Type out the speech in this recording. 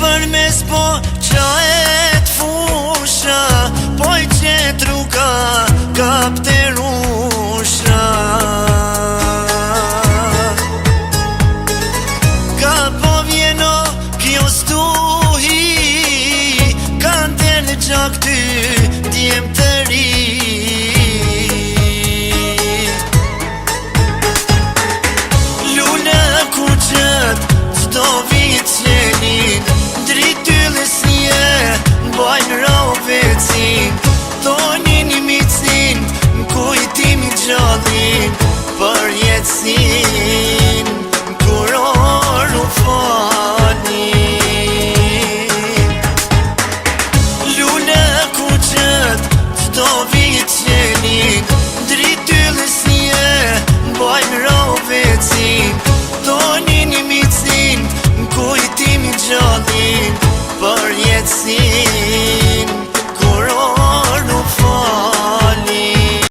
për mes po qaet fusha, po I qet rruga kap të rusha. Ka po vjeno kjo stuhi, kanë të në gjak ty djem të ri. Qdo vit qenin, dritullës bajnë rovecin, tonin I micin, kujtim I gjallin, për jetësin, kur orë u fani. Lule ku qët, qdo vit qenin, dritullës bajnë rovecin, tonin I micin, kujtim I gjallin, për jetësin.